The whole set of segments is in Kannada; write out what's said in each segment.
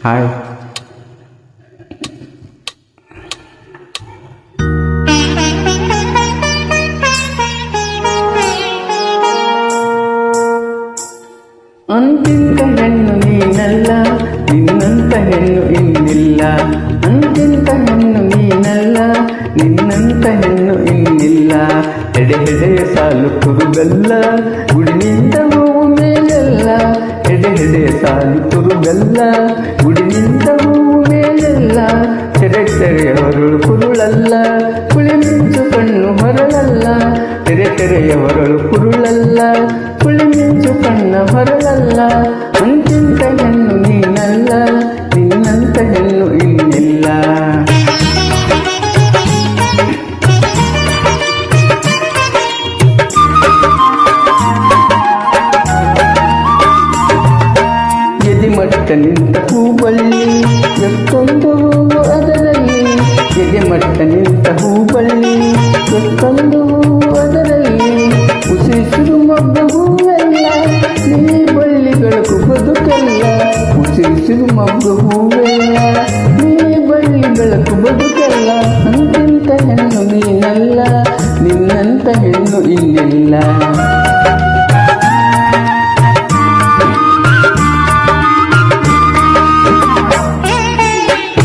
ಹಾಯ್. ಅಂತಿಂತ ಹೆಣ್ಣು ನೀನಲ್ಲ, ನಿನ್ನಂತ ಹೆಣ್ಣು ಇನ್ನಿಲ್ಲ. ಅಂತಿಂತ ಹೆಣ್ಣು ನೀನಲ್ಲ, ನಿನ್ನಂತ ಹೆಣ್ಣು ಇನ್ನಿಲ್ಲ. ಎಡೆ ಹೆಡೆಯ ಸಾಲು ಕುರುಗಲ್ಲ, ಗುಡಿ ನಿಂತ ಹೂವು ಮೇಲೆಲ್ಲ. ಎಡೆ ಹೆಡೆಯ ಸಾಲು ಕುರುಗಲ್ಲ, ಗುಡಿ ನಿಂತ ಹೂವು ಮೇಲೆಲ್ಲ. ತೆರೆ ತೆರೆಯ ಹೊರಳು ಕುರುಳಲ್ಲ, ಕುಳಿ ಮಿಂಚು ಕಣ್ಣು ಹೊರಳಲ್ಲ. ತೆರೆ ತೆರೆಯ ಹೊರಳು ಕುರುಳಲ್ಲ, ಕುಳಿ ಮಿಂಚು ಕಣ್ಣ ಹೊರಳಲ್ಲ. ಅಂತಿಂತ ಹೆಣ್ಣು ನೀನಲ್ಲ, ನಿನ್ನಂತ ಹೆಣ್ಣು ಇನ್ನಿಲ್ಲ. ಎದೆಮಟ್ಟ ನಿಂತ ಹೂಬಳ್ಳಿ, ಎಷ್ಟೊಂದು ಹೂವು ಅದರಲ್ಲಿ. ಎದೆಮಟ್ಟ ನಿಂತ ಹೂಬಳ್ಳಿ, ಎಷ್ಟೊಂದು ಹೂವು ಅದರಲ್ಲಿ. ಉಸಿರು ಮೊಗ್ಗ ಹೂವೆಲ್ಲ, ನೀ ಬಳ್ಳಿಗಳು ಬದುಕಲ್ಲ. ಉಸಿರು ಮೊಗ್ಗ ಹೂವೆಲ್ಲ, ನೀ ಬಳ್ಳಿ ಬೆಳಕು ಬದುಕಲ್ಲ. ಅಂತಿಂತ ಹೆಣ್ಣು ನೀನಲ್ಲ, ನಿನ್ನಂತ ಹೆಣ್ಣು ಇನ್ನಿಲ್ಲ.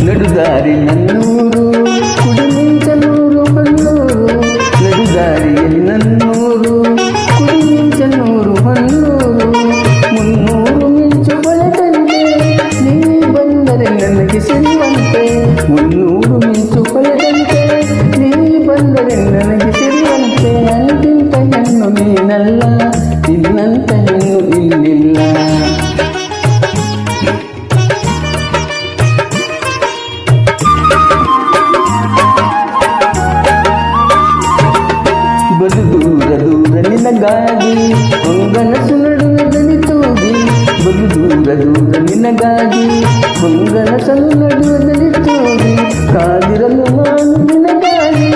ನಡುದಾರಿ ನನ್ನೂರು, ಕುಡಿ ಮಿಂಚನೂರು ಹೊನ್ನೂರು. ನಡುದಾರಿಯಲ್ಲಿ ನನ್ನೂರು, ಕುಡಿ ಮಿಂಚನೂರು ಹೊನ್ನೂರು. 300 ಮಿಂಚು ಹೊಳೆದಂತೆ, ನೀ ಬಂದರೆ ನನಗೆ ಸಿರಿವಂತೆ. 300 ಮಿಂಚು ಹೊಳೆದಂತೆ, ನೀ ಬಂದರೆ ನನಗೆ ಸಿರಿವಂತೆ. ಅಂತಿಂತ ಹೆಣ್ಣು ನೀನಲ್ಲ, ನಿನ್ನಂತ ಹೆಣ್ಣು ಇನ್ನಿಲ್ಲ. ಬಲು ದೂರ ದೂರ ನಿನಗಾಗಿ ಹೊಂಗನಸು ನಡುವೆ ದನಿ ತೂಗಿ. ಬಲು ದೂರ ದೂರ ನಿನಗಾಗಿ ಹೊಂಗನಸನು ನಡುವೆ ದನಿ ತೂಗಿ. ಕಾದಿರಲು ನಾನು ನಿನಗಾಗಿ,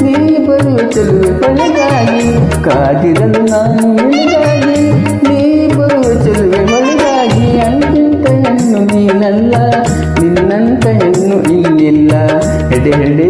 ನೀ ಬರುವ ಚೆಲುವೆ ಮಳೆಗಾಗಿ. ಕಾದಿರಲು ನಾನು ನಿನಗಾಗಿ, ನೀ ಬರುವ ಚೆಲುವೆ ಮಳೆಗಾಗಿ. ಅಂತಿಂತ ಹೆಣ್ಣು ನೀನಲ್ಲ, ನಿನ್ನಂತ ಹೆಣ್ಣು ಇನ್ನಿಲ್ಲ. ಎಡೆ ಹೆಡೆ